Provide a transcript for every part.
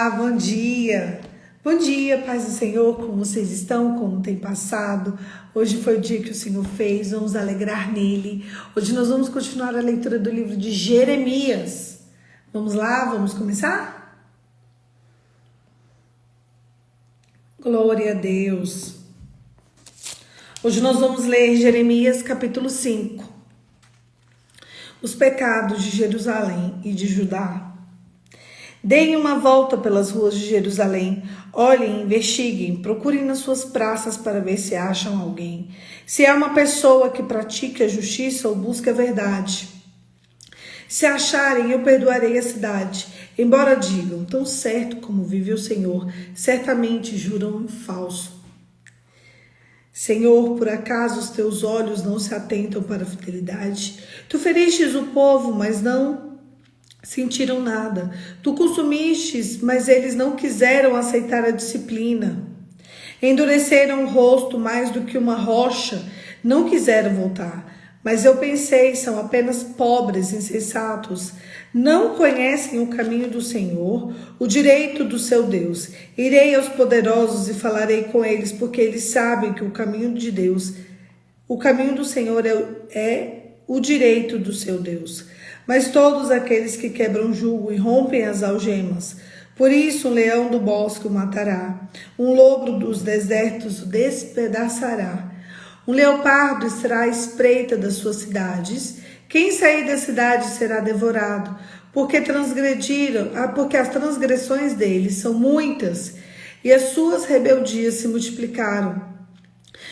Olá, bom dia! Bom dia, paz do Senhor, como vocês estão? Como tem passado? Hoje foi o dia que o Senhor fez, vamos alegrar nele. Hoje nós vamos continuar a leitura do livro de Jeremias. Vamos lá, vamos começar? Glória a Deus! Hoje nós vamos ler Jeremias capítulo 5. Os pecados de Jerusalém e de Judá. Deem uma volta pelas ruas de Jerusalém, olhem, investiguem, procurem nas suas praças para ver se acham alguém. Se há uma pessoa que pratique a justiça ou busque a verdade. Se acharem, eu perdoarei a cidade. Embora digam, tão certo como vive o Senhor, certamente juram em falso. Senhor, por acaso os teus olhos não se atentam para a fidelidade? Tu feristes o povo, mas não sentiram nada. Tu consumistes, mas eles não quiseram aceitar a disciplina. Endureceram o rosto mais do que uma rocha, não quiseram voltar. Mas eu pensei, são apenas pobres, insensatos. Não conhecem o caminho do Senhor, o direito do seu Deus. Irei aos poderosos e falarei com eles, porque eles sabem que o caminho de Deus, o caminho do Senhor é o direito do seu Deus. Mas todos aqueles que quebram jugo e rompem as algemas, por isso um leão do bosque o matará, um lobo dos desertos o despedaçará. Um leopardo estará à espreita das suas cidades. Quem sair da cidade será devorado, porque as transgressões deles são muitas e as suas rebeldias se multiplicaram.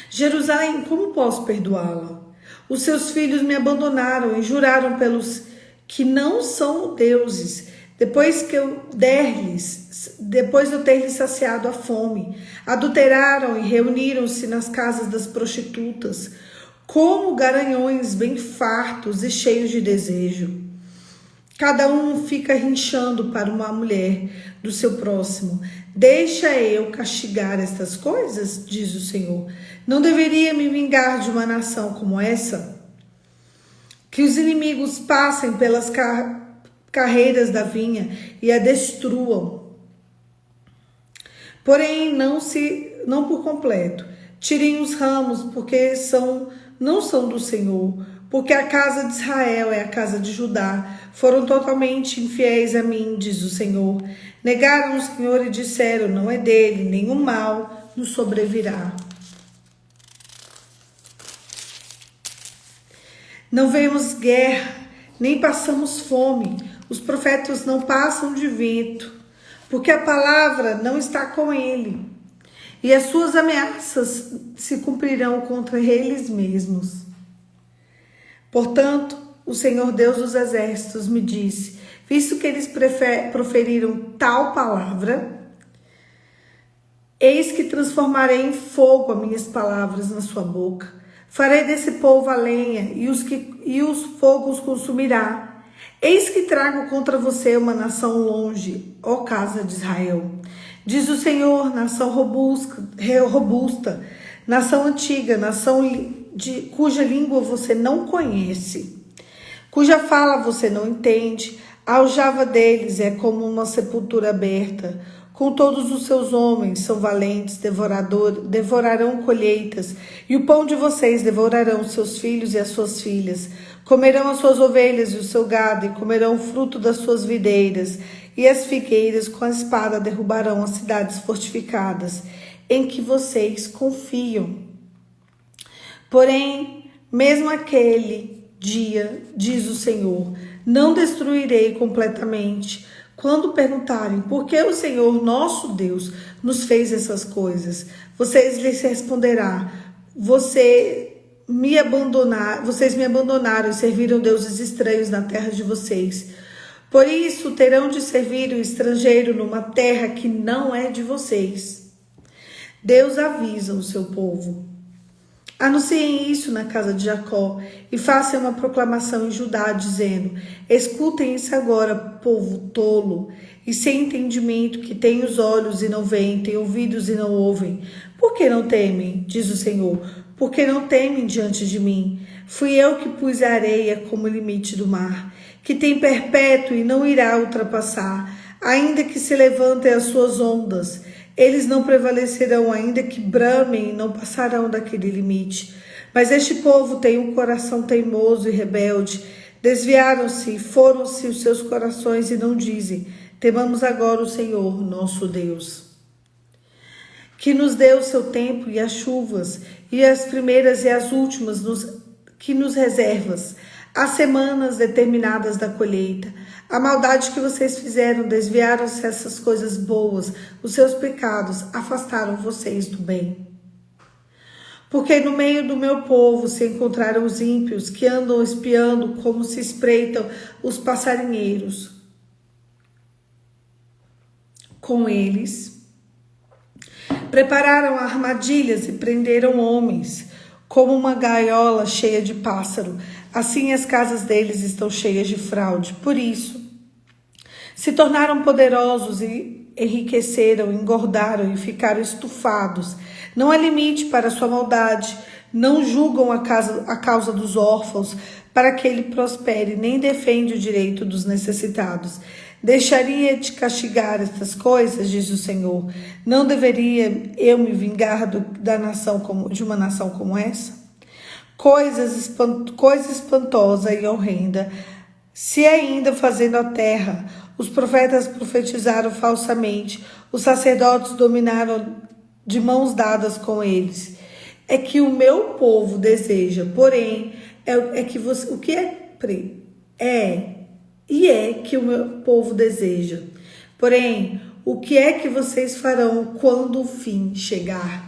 Jerusalém, como posso perdoá-la? Os seus filhos me abandonaram e juraram pelos que não são deuses, depois de eu ter-lhes saciado a fome. Adulteraram e reuniram-se nas casas das prostitutas, como garanhões bem fartos e cheios de desejo. Cada um fica rinchando para uma mulher do seu próximo. Deixa eu castigar estas coisas, diz o Senhor. Não deveria me vingar de uma nação como essa? Que os inimigos passem pelas carreiras da vinha e a destruam. Porém, não por completo. Tirem os ramos, porque não são do Senhor, porque a casa de Israel é a casa de Judá. Foram totalmente infiéis a mim, diz o Senhor. Negaram o Senhor e disseram, não é dele, nenhum mal nos sobrevirá. Não vemos guerra, nem passamos fome. Os profetas não passam de vento, porque a palavra não está com ele. E as suas ameaças se cumprirão contra eles mesmos. Portanto, o Senhor Deus dos Exércitos me disse, visto que eles proferiram tal palavra, eis que transformarei em fogo as minhas palavras na sua boca. Farei desse povo a lenha e os fogos consumirá. Eis que trago contra você uma nação longe, ó casa de Israel. Diz o Senhor, nação robusta, nação antiga, nação cuja língua você não conhece, cuja fala você não entende. A aljava deles é como uma sepultura aberta. Com todos os seus homens são valentes, devorarão colheitas, e o pão de vocês devorarão seus filhos e as suas filhas. Comerão as suas ovelhas e o seu gado, e comerão o fruto das suas videiras, e as figueiras com a espada derrubarão as cidades fortificadas, em que vocês confiam. Porém, mesmo aquele dia, diz o Senhor, não destruirei completamente. Quando perguntarem por que o Senhor nosso Deus nos fez essas coisas, vocês lhes responderá, vocês me abandonaram e serviram deuses estranhos na terra de vocês. Por isso terão de servir o estrangeiro numa terra que não é de vocês. Deus avisa o seu povo. Anunciem isso na casa de Jacó e façam uma proclamação em Judá, dizendo, escutem isso agora, povo tolo e sem entendimento, que tem os olhos e não veem, tem ouvidos e não ouvem. Por que não temem, diz o Senhor? Por que não temem diante de mim? Fui eu que pus a areia como limite do mar, que tem perpétuo e não irá ultrapassar, ainda que se levantem as suas ondas, eles não prevalecerão, ainda que bramem, não passarão daquele limite. Mas este povo tem um coração teimoso e rebelde. Desviaram-se, foram-se os seus corações e não dizem: temamos agora o Senhor, nosso Deus, que nos dê o seu tempo e as chuvas, e as primeiras e as últimas, que nos reservas, as semanas determinadas da colheita. A maldade que vocês fizeram, desviaram-se essas coisas boas, os seus pecados afastaram vocês do bem. Porque no meio do meu povo se encontraram os ímpios, que andam espiando como se espreitam os passarinheiros. Com eles prepararam armadilhas e prenderam homens, como uma gaiola cheia de pássaro. Assim as casas deles estão cheias de fraude. Por isso, se tornaram poderosos e enriqueceram, engordaram e ficaram estufados. Não há limite para a sua maldade. Não julgam a causa dos órfãos para que ele prospere, nem defende o direito dos necessitados. Deixaria de castigar estas coisas, diz o Senhor. Não deveria eu me vingar de uma nação como essa? Coisa espantosa e horrenda. Se ainda fazendo a terra, os profetas profetizaram falsamente, os sacerdotes dominaram de mãos dadas com eles. É que o meu povo deseja, porém, o que o meu povo deseja. Porém, o que é que vocês farão quando o fim chegar?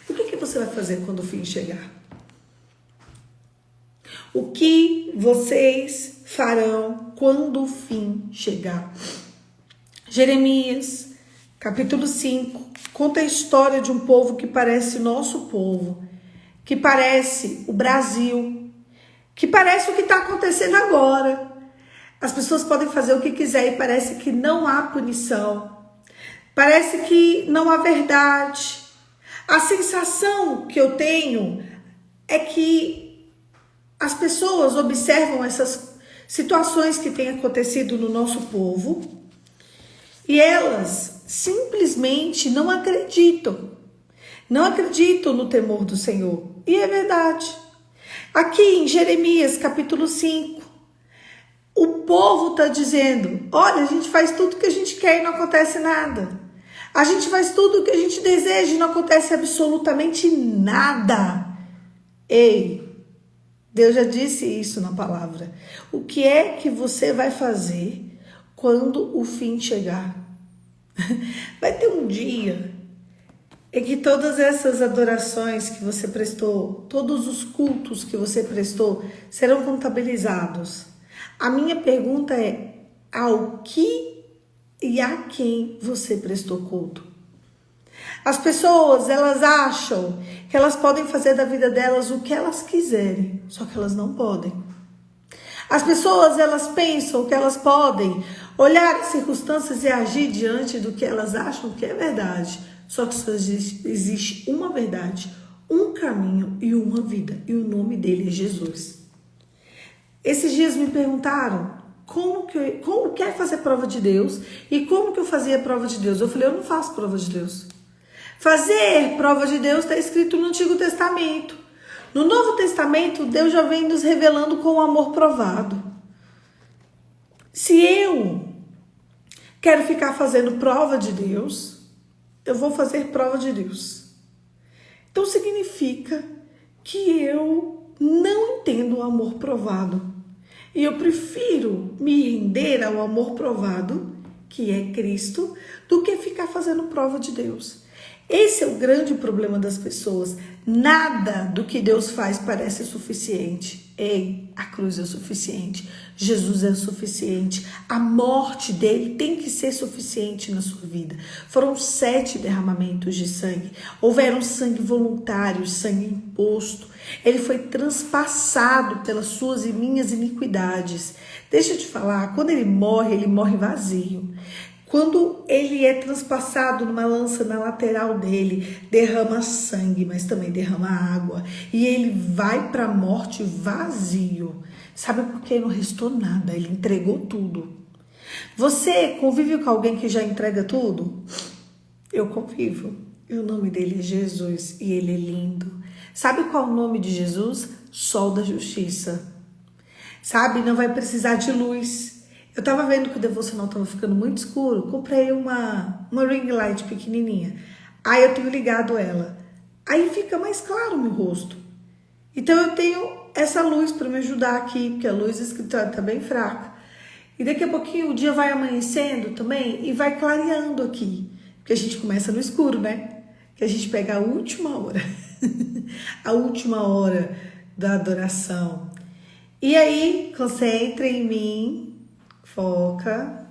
O que você vai fazer quando o fim chegar? O que vocês farão quando o fim chegar? Jeremias, capítulo 5, conta a história de um povo que parece o nosso povo, que parece o Brasil, que parece o que está acontecendo agora. As pessoas podem fazer o que quiser e parece que não há punição, parece que não há verdade. A sensação que eu tenho é que as pessoas observam essas situações que têm acontecido no nosso povo e elas simplesmente não acreditam no temor do Senhor. E é verdade. Aqui em Jeremias capítulo 5, o povo está dizendo: olha, a gente faz tudo que a gente quer e não acontece nada. A gente faz tudo o que a gente deseja e não acontece absolutamente nada. Ei, Deus já disse isso na palavra. O que é que você vai fazer quando o fim chegar? Vai ter um dia em que todas essas adorações que você prestou, todos os cultos que você prestou, serão contabilizados. A minha pergunta é: ao que e a quem você prestou culto? As pessoas, elas acham que elas podem fazer da vida delas o que elas quiserem, só que elas não podem. As pessoas, elas pensam que elas podem olhar as circunstâncias e agir diante do que elas acham que é verdade, só que só existe uma verdade, um caminho e uma vida, e o nome dele é Jesus. Esses dias me perguntaram como que é fazer prova de Deus e como que eu fazia prova de Deus. Eu falei: eu não faço prova de Deus. Fazer prova de Deus está escrito no Antigo Testamento. No Novo Testamento, Deus já vem nos revelando com o amor provado. Se eu quero ficar fazendo prova de Deus, eu vou fazer prova de Deus. Então significa que eu não entendo o amor provado. E eu prefiro me render ao amor provado, que é Cristo, do que ficar fazendo prova de Deus. Esse é o grande problema das pessoas. Nada do que Deus faz parece suficiente. Ei, a cruz é suficiente. Jesus é o suficiente. A morte dele tem que ser suficiente na sua vida. Foram 7 derramamentos de sangue. Houveram sangue voluntário, sangue imposto. Ele foi transpassado pelas suas e minhas iniquidades. Deixa eu te falar, quando ele morre vazio. Quando ele é transpassado numa lança na lateral dele, derrama sangue, mas também derrama água. E ele vai para a morte vazio. Sabe por quê? Não restou nada, ele entregou tudo. Você convive com alguém que já entrega tudo? Eu convivo. E o nome dele é Jesus e ele é lindo. Sabe qual é o nome de Jesus? Sol da Justiça. Sabe, não vai precisar de luz. Eu tava vendo que o devocional tava ficando muito escuro. Comprei uma ring light pequenininha. Aí eu tenho ligado ela. Aí fica mais claro o meu rosto. Então eu tenho essa luz para me ajudar aqui, porque a luz do escritório tá bem fraca. E daqui a pouquinho o dia vai amanhecendo também e vai clareando aqui. Porque a gente começa no escuro, né? Que a gente pega a última hora. A última hora da adoração. E aí, concentra em mim. Foca.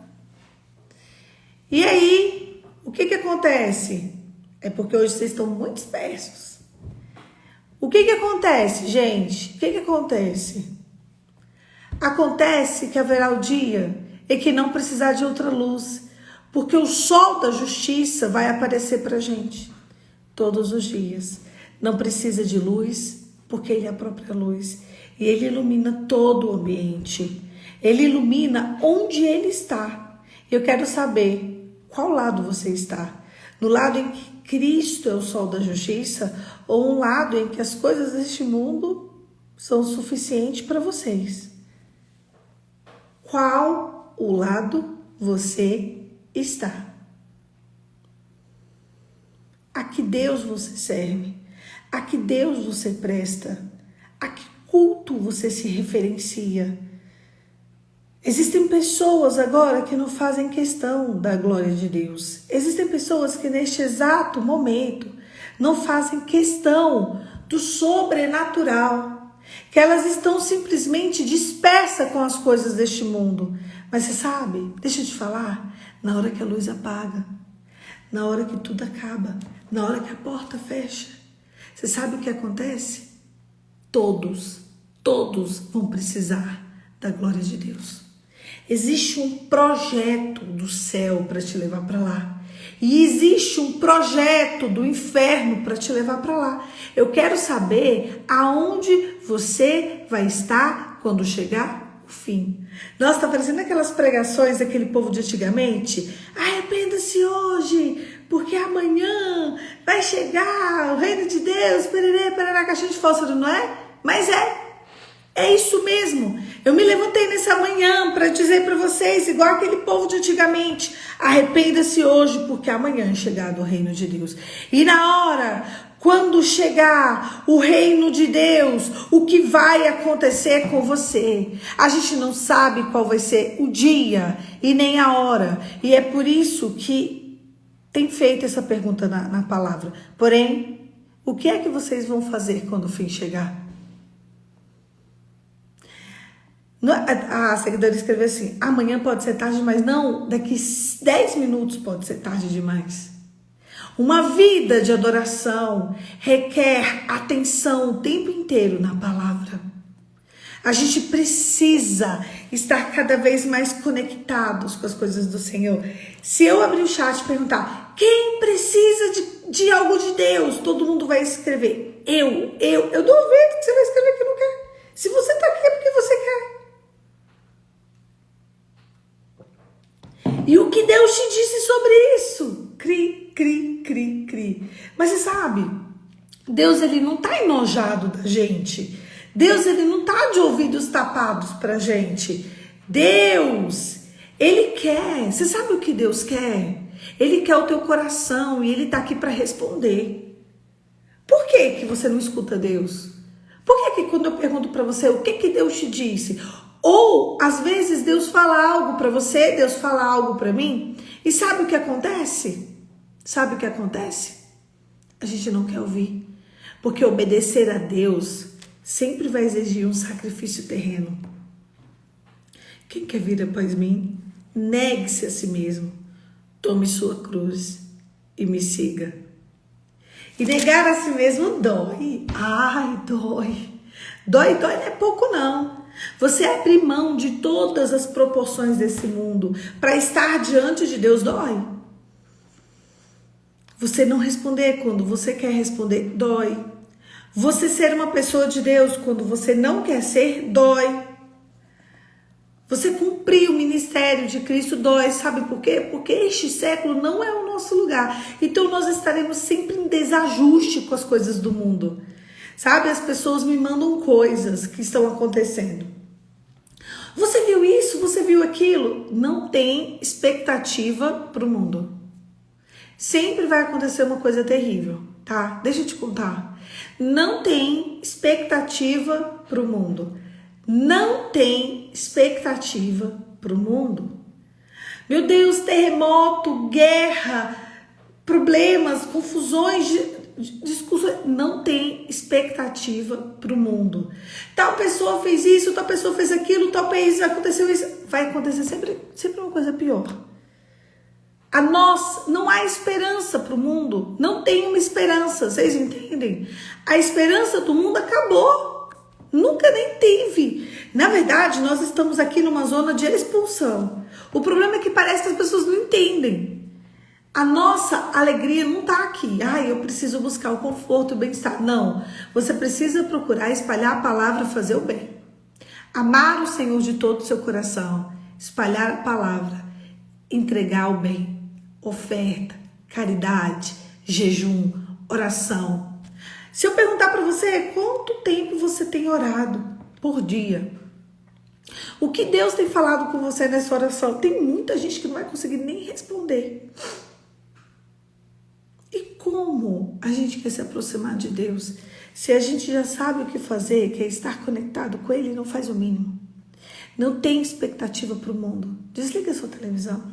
E aí, o que acontece? É porque hoje vocês estão muito dispersos. O que acontece, gente? O que acontece? Acontece que haverá o dia em que não precisar de outra luz, porque o sol da justiça vai aparecer para a gente todos os dias. Não precisa de luz, porque ele é a própria luz. E ele ilumina todo o ambiente. Ele ilumina onde ele está. Eu quero saber qual lado você está. No lado em que Cristo é o sol da justiça, ou um lado em que as coisas deste mundo são suficientes para vocês? Qual o lado você está? A que Deus você serve? A que Deus você presta? A que culto você se referencia? Existem pessoas agora que não fazem questão da glória de Deus. Existem pessoas que neste exato momento não fazem questão do sobrenatural. Que elas estão simplesmente dispersas com as coisas deste mundo. Mas você sabe, deixa eu te falar, na hora que a luz apaga, na hora que tudo acaba, na hora que a porta fecha, você sabe o que acontece? Todos vão precisar da glória de Deus. Existe um projeto do céu para te levar para lá. E existe um projeto do inferno para te levar para lá. Eu quero saber aonde você vai estar quando chegar o fim. Nossa, tá parecendo aquelas pregações daquele povo de antigamente. Arrependa-se hoje, porque amanhã vai chegar o reino de Deus, pererê, pererá, caixinha de fósforo, não é? Mas é isso mesmo. Eu me levantei nessa manhã para dizer para vocês, igual aquele povo de antigamente, arrependa-se hoje, porque amanhã é chegado o reino de Deus. E na hora, quando chegar o reino de Deus, o que vai acontecer com você? A gente não sabe qual vai ser o dia e nem a hora. E é por isso que tem feito essa pergunta na palavra. Porém, o que é que vocês vão fazer quando o fim chegar? A seguidora escreveu assim, amanhã pode ser tarde demais. Não, daqui 10 minutos pode ser tarde demais. Uma vida de adoração requer atenção o tempo inteiro na palavra. A gente precisa estar cada vez mais conectados com as coisas do Senhor. Se eu abrir o chat e perguntar, quem precisa de algo de Deus? Todo mundo vai escrever, eu duvido que você vai escrever que não quer. Se você está aqui é porque você quer. E o que Deus te disse sobre isso? Cri. Mas você sabe, Deus ele não está enojado da gente. Deus ele não está de ouvidos tapados pra gente. Deus, ele quer. Você sabe o que Deus quer? Ele quer o teu coração e ele está aqui para responder. Por que você não escuta Deus? Por que quando eu pergunto para você o que Deus te disse? Ou, às vezes, Deus fala algo para você, Deus fala algo para mim. E sabe o que acontece? Sabe o que acontece? A gente não quer ouvir. Porque obedecer a Deus sempre vai exigir um sacrifício terreno. Quem quer vir após mim, negue-se a si mesmo. Tome sua cruz e me siga. E negar a si mesmo dói. Ai, dói. Dói não é pouco não. Você abrir mão de todas as proporções desse mundo para estar diante de Deus dói. Você não responder quando você quer responder dói. Você ser uma pessoa de Deus quando você não quer ser dói. Você cumprir o ministério de Cristo dói, sabe por quê? Porque este século não é o nosso lugar. Então nós estaremos sempre em desajuste com as coisas do mundo. Sabe, as pessoas me mandam coisas que estão acontecendo. Você viu isso? Você viu aquilo? Não tem expectativa para o mundo. Sempre vai acontecer uma coisa terrível, tá? Deixa eu te contar. Não tem expectativa para o mundo. Não tem expectativa para o mundo. Meu Deus, terremoto, guerra, problemas, confusões, discussões. Não tem expectativa para o mundo. Tal pessoa fez isso, tal pessoa fez aquilo, tal país aconteceu isso. Vai acontecer sempre uma coisa pior. Não há esperança para o mundo. Não tem uma esperança, vocês entendem? A esperança do mundo acabou. Nunca nem teve. Na verdade, nós estamos aqui numa zona de expulsão. O problema é que parece que as pessoas não entendem. A nossa alegria não está aqui. Eu preciso buscar o conforto e o bem-estar. Não. Você precisa procurar espalhar a palavra e fazer o bem. Amar o Senhor de todo o seu coração. Espalhar a palavra. Entregar o bem. Oferta, caridade, jejum, oração. Se eu perguntar para você quanto tempo você tem orado por dia, o que Deus tem falado com você nessa oração, tem muita gente que não vai conseguir nem responder. E como a gente quer se aproximar de Deus se a gente já sabe o que fazer, que é estar conectado com Ele e não faz o mínimo? Não tem expectativa para o mundo. Desliga a sua televisão.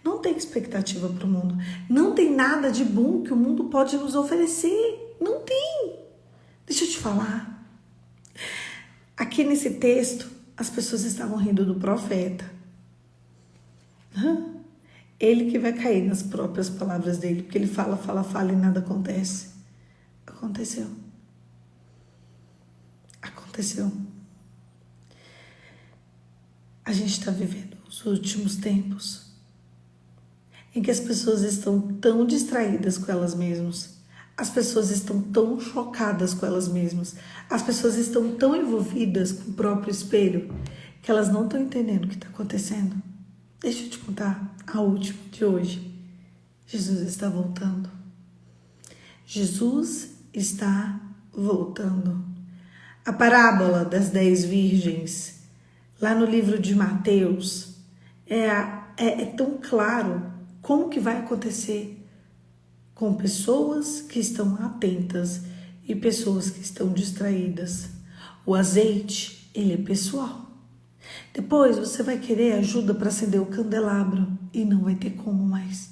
Não tem expectativa para o mundo. Não tem nada de bom que o mundo pode nos oferecer. Não tem. Deixa eu te falar. Aqui nesse texto, as pessoas estavam rindo do profeta. Ele que vai cair nas próprias palavras dele, porque ele fala e nada acontece. Aconteceu. Aconteceu. A gente está vivendo os últimos tempos em que as pessoas estão tão distraídas com elas mesmas, as pessoas estão tão chocadas com elas mesmas, as pessoas estão tão envolvidas com o próprio espelho, que elas não estão entendendo o que está acontecendo. Deixa eu te contar a última de hoje. Jesus está voltando. Jesus está voltando. A parábola das 10 virgens, lá no livro de Mateus, é tão claro como que vai acontecer com pessoas que estão atentas e pessoas que estão distraídas. O azeite, ele é pessoal. Depois você vai querer ajuda para acender o candelabro e não vai ter como mais.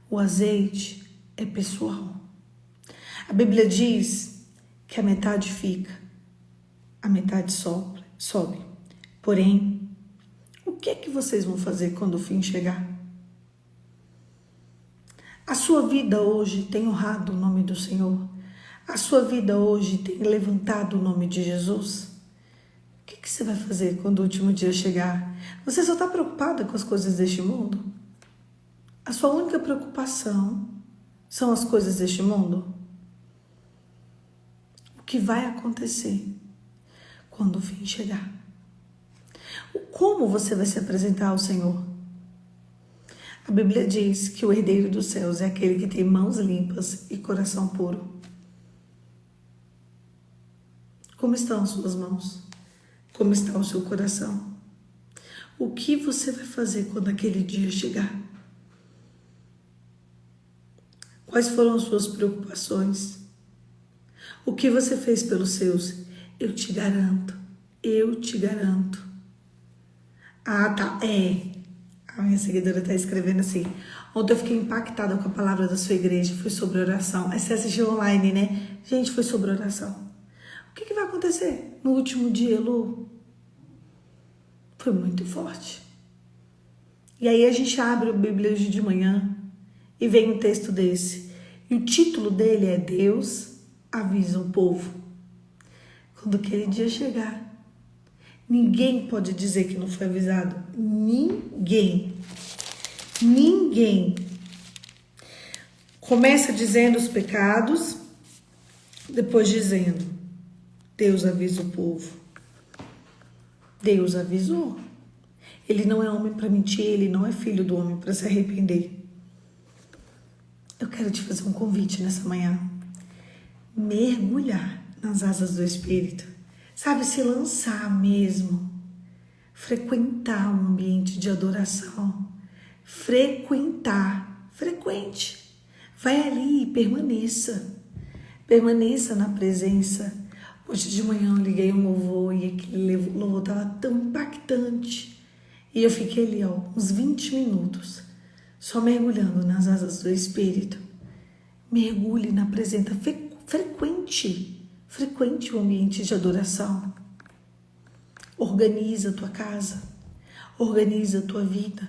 O azeite é pessoal. A Bíblia diz que a metade fica, a metade sobe. Porém, o que é que vocês vão fazer quando o fim chegar? A sua vida hoje tem honrado o nome do Senhor? A sua vida hoje tem levantado o nome de Jesus? O que você vai fazer quando o último dia chegar? Você só está preocupada com as coisas deste mundo? A sua única preocupação são as coisas deste mundo? O que vai acontecer quando o fim chegar? Como você vai se apresentar ao Senhor? A Bíblia diz que o herdeiro dos céus é aquele que tem mãos limpas e coração puro. Como estão as suas mãos? Como está o seu coração? O que você vai fazer quando aquele dia chegar? Quais foram as suas preocupações? O que você fez pelos seus? Eu te garanto. Tá. A minha seguidora está escrevendo assim: ontem eu fiquei impactada com a palavra da sua igreja, foi sobre oração. Aí você assistiu online, né? Gente, foi sobre oração. O que vai acontecer no último dia, Lu? Foi muito forte. E aí a gente abre a Bíblia hoje de manhã e vem um texto desse. E o título dele é Deus avisa o povo. Quando aquele dia chegar, ninguém pode dizer que não foi avisado. Ninguém. Começa dizendo os pecados, depois dizendo, Deus avisa o povo. Deus avisou. Ele não é homem para mentir, ele não é filho do homem para se arrepender. Eu quero te fazer um convite nessa manhã. Mergulhar nas asas do Espírito. Sabe, se lançar mesmo. Frequentar um ambiente de adoração. Frequente. Vai ali e permaneça. Permaneça na presença. Hoje de manhã eu liguei um louvor e aquele louvor estava tão impactante. E eu fiquei ali, uns 20 minutos, só mergulhando nas asas do Espírito. Mergulhe na presença, frequente o ambiente de adoração. Organiza a tua casa, organiza a tua vida,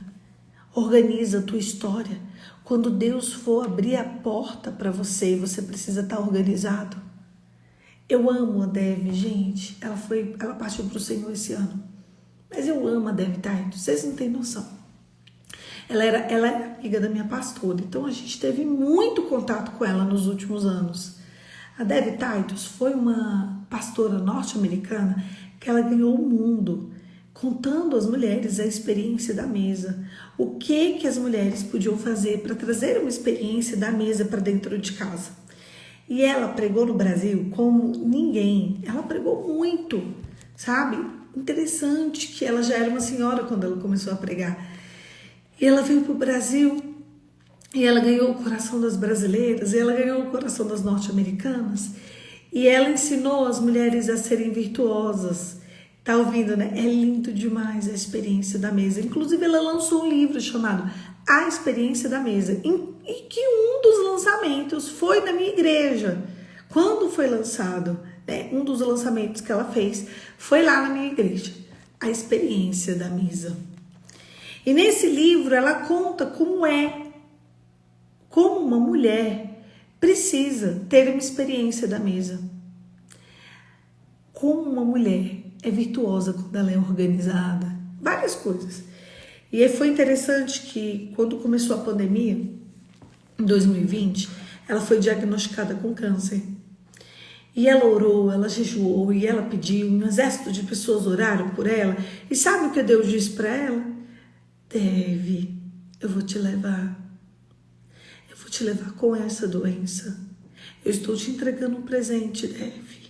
organiza a tua história. Quando Deus for abrir a porta para você, você precisa estar organizado. Eu amo a Dev, gente. Ela partiu para o Senhor esse ano. Mas eu amo a Dev Taito, vocês não têm noção. Ela é amiga da minha pastora, então a gente teve muito contato com ela nos últimos anos. A Dev Titus foi uma pastora norte-americana que ela ganhou o mundo, contando às mulheres a experiência da mesa. O que as mulheres podiam fazer para trazer uma experiência da mesa para dentro de casa. E ela pregou no Brasil como ninguém. Ela pregou muito, sabe? Interessante que ela já era uma senhora quando ela começou a pregar. E ela veio para o Brasil e ela ganhou o coração das brasileiras, e ela ganhou o coração das norte-americanas. E ela ensinou as mulheres a serem virtuosas. Tá ouvindo, né? É lindo demais a experiência da mesa. Inclusive, ela lançou um livro chamado A Experiência da Mesa. E que um dos lançamentos foi na minha igreja. Quando foi lançado, né? Um dos lançamentos que ela fez foi lá na minha igreja. A Experiência da Mesa. E nesse livro ela conta como uma mulher precisa ter uma experiência da mesa. Como uma mulher é virtuosa quando ela é organizada. Várias coisas. E aí foi interessante que quando começou a pandemia, em 2020, ela foi diagnosticada com câncer. E ela orou, ela jejuou e ela pediu, um exército de pessoas oraram por ela. E sabe o que Deus disse para ela? Deve, eu vou te levar. Eu vou te levar com essa doença. Eu estou te entregando um presente, Deve.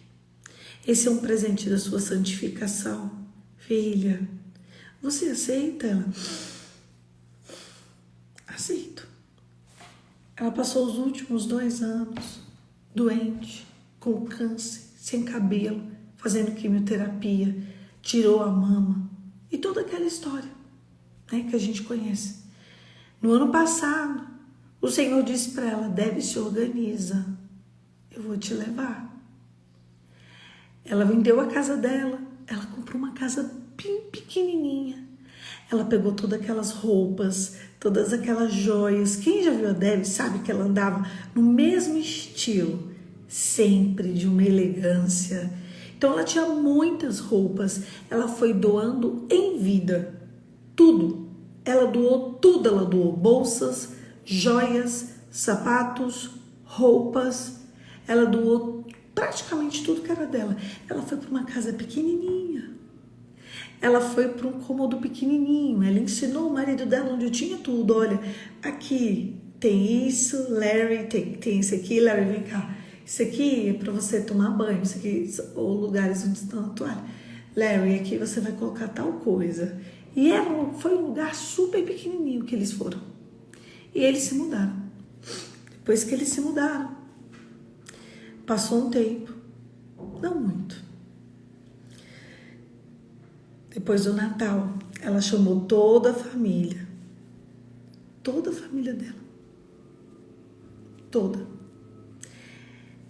Esse é um presente da sua santificação. Filha, você aceita ela? Aceito. Ela passou os últimos 2 anos doente, com câncer, sem cabelo, fazendo quimioterapia, tirou a mama e toda aquela história, né, que a gente conhece. No ano passado, o Senhor disse para ela: Deve, se organiza, eu vou te levar. Ela vendeu a casa dela, ela comprou uma casa bem pequenininha. Ela pegou todas aquelas roupas, todas aquelas joias. Quem já viu a Deb sabe que ela andava no mesmo estilo, sempre de uma elegância. Então ela tinha muitas roupas, ela foi doando em vida, tudo. Ela doou tudo, ela doou bolsas, joias, sapatos, roupas. Ela doou praticamente tudo que era dela. Ela foi para uma casa pequenininha. Ela foi para um cômodo pequenininho. Ela ensinou o marido dela onde tinha tudo. Olha, aqui tem isso, Larry, tem isso aqui. Larry, vem cá. Isso aqui é para você tomar banho. Isso aqui, ou lugares onde estão a toalha. Larry, aqui você vai colocar tal coisa. E foi um lugar super pequenininho que eles foram. E eles se mudaram. Depois que eles se mudaram, passou um tempo, não muito. Depois do Natal, ela chamou toda a família dela, toda,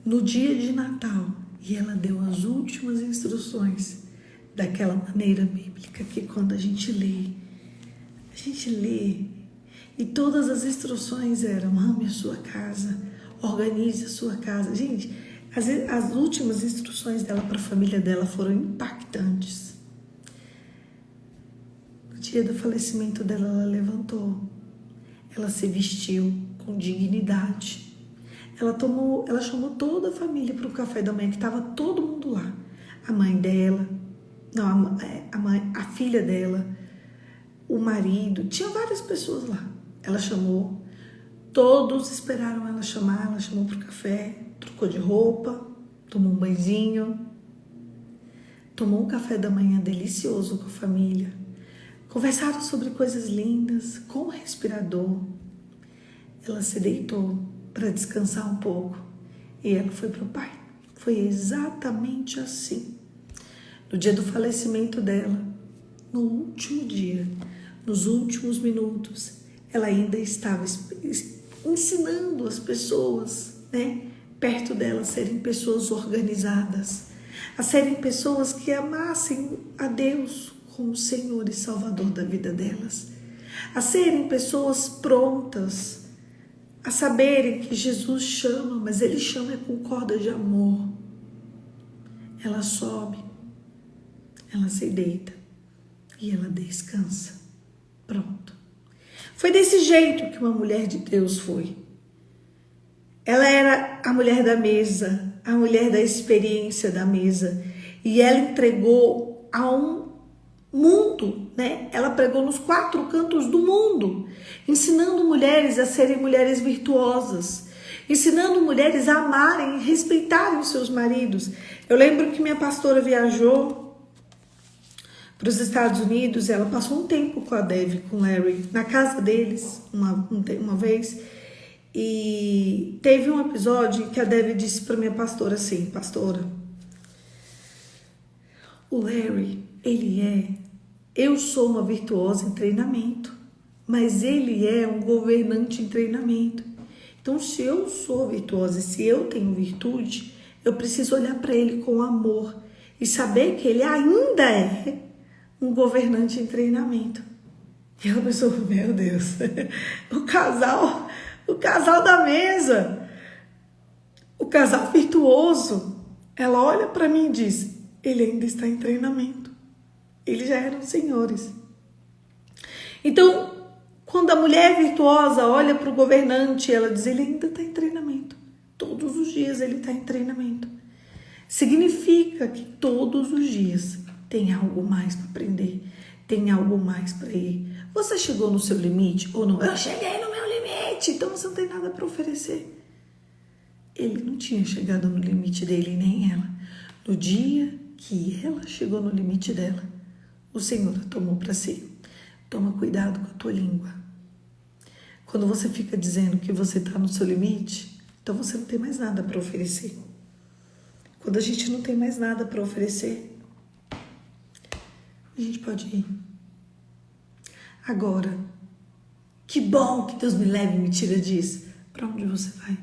no dia de Natal, e ela deu as últimas instruções daquela maneira bíblica que quando a gente lê, e todas as instruções eram: ame a sua casa, organize a sua casa. Gente, as últimas instruções dela para a família dela foram impactantes. No dia do falecimento dela, ela levantou, ela se vestiu com dignidade. Ela chamou toda a família para o café da manhã, que estava todo mundo lá. A mãe dela, não, a mãe, a filha dela, o marido, tinha várias pessoas lá. Ela chamou, todos esperaram ela chamar, ela chamou para o café, trocou de roupa, tomou um banhozinho, tomou um café da manhã delicioso com a família, conversaram sobre coisas lindas, com o respirador. Ela se deitou para descansar um pouco e ela foi para o pai. Foi exatamente assim. No dia do falecimento dela, no último dia, nos últimos minutos, ela ainda estava ensinando as pessoas, né, perto dela, a serem pessoas organizadas, a serem pessoas que amassem a Deus como Senhor e Salvador da vida delas, a serem pessoas prontas, a saberem que Jesus chama, mas Ele chama com corda de amor. Ela sobe, ela se deita e ela descansa. Pronto. Foi desse jeito que uma mulher de Deus foi. Ela era a mulher da mesa, a mulher da experiência da mesa. E ela entregou a um mundo, né? Ela pregou nos 4 cantos do mundo, ensinando mulheres a serem mulheres virtuosas, ensinando mulheres a amarem e respeitarem os seus maridos. Eu lembro que minha pastora viajou para os Estados Unidos, ela passou um tempo com a Dev, com o Larry, na casa deles, uma vez, e teve um episódio em que a Dev disse para minha pastora assim: pastora, o Larry, eu sou uma virtuosa em treinamento, mas ele é um governante em treinamento. Então, se eu sou virtuosa, se eu tenho virtude, eu preciso olhar para ele com amor e saber que ele ainda é um governante em treinamento. E ela pensou: meu Deus, o casal da mesa, o casal virtuoso. Ela olha para mim e diz: ele ainda está em treinamento. Eles já eram senhores. Então, quando a mulher virtuosa olha para o governante, ela diz: ele ainda está em treinamento. Todos os dias ele está em treinamento. Significa que todos os dias tem algo mais para aprender, tem algo mais para ir. Você chegou no seu limite ou não? Eu cheguei no meu limite, então você não tem nada para oferecer. Ele não tinha chegado no limite dele, nem ela. No dia que ela chegou no limite dela, o Senhor a tomou para si. Toma cuidado com a tua língua. Quando você fica dizendo que você está no seu limite, então você não tem mais nada para oferecer. Quando a gente não tem mais nada para oferecer, a gente pode ir. Agora, que bom que Deus me leve e me tira disso. Para onde você vai?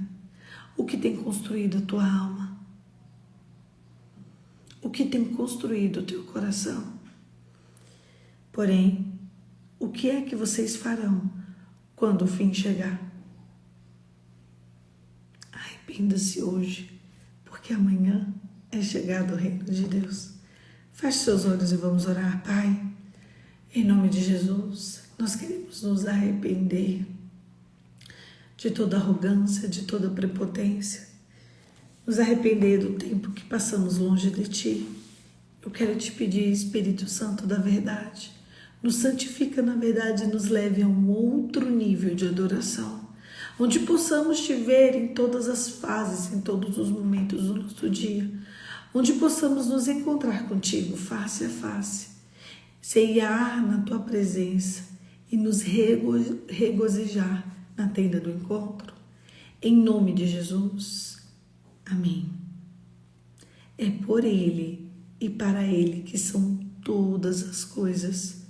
O que tem construído a tua alma? O que tem construído o teu coração? Porém, o que é que vocês farão quando o fim chegar? Arrependa-se hoje, porque amanhã é chegado o reino de Deus. Feche seus olhos e vamos orar. Pai, em nome de Jesus, nós queremos nos arrepender de toda arrogância, de toda prepotência, nos arrepender do tempo que passamos longe de Ti. Eu quero te pedir, Espírito Santo da verdade, nos santifica na verdade e nos leve a um outro nível de adoração, onde possamos te ver em todas as fases, em todos os momentos do nosso dia, onde possamos nos encontrar contigo face a face, ceiar na tua presença e nos regozijar na tenda do encontro. Em nome de Jesus. Amém. É por Ele e para Ele que são todas as coisas.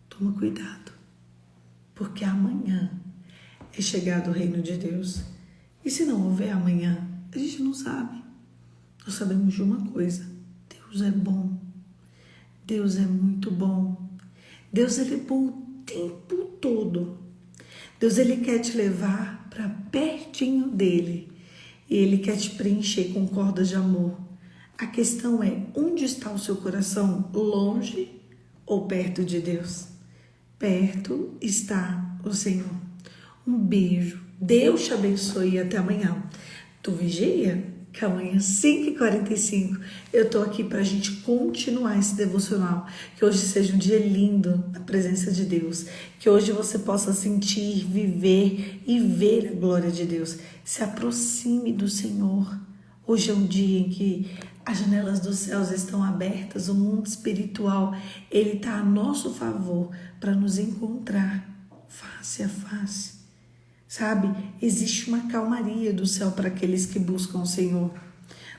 Toma cuidado, porque amanhã é chegado o reino de Deus. E se não houver amanhã, a gente não sabe. Nós sabemos de uma coisa: Deus é bom. Deus é muito bom. Deus, Ele é bom o tempo todo. Deus, Ele quer te levar para pertinho dEle. E Ele quer te preencher com cordas de amor. A questão é: onde está o seu coração? Longe ou perto de Deus? Perto está o Senhor. Um beijo. Deus te abençoe e até amanhã. Tu vigia? que amanhã, 5h45, eu tô aqui pra gente continuar esse devocional. Que hoje seja um dia lindo na presença de Deus. Que hoje você possa sentir, viver e ver a glória de Deus. Se aproxime do Senhor. Hoje é um dia em que as janelas dos céus estão abertas, o mundo espiritual, ele está a nosso favor para nos encontrar face a face. Sabe, existe uma calmaria do céu para aqueles que buscam o Senhor.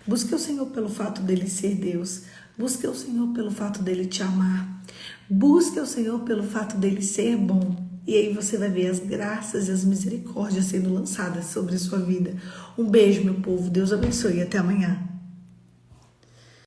Busque o Senhor pelo fato dele ser Deus. Busque o Senhor pelo fato dele te amar. Busque o Senhor pelo fato dele ser bom. E aí você vai ver as graças e as misericórdias sendo lançadas sobre a sua vida. Um beijo, meu povo. Deus abençoe e até amanhã.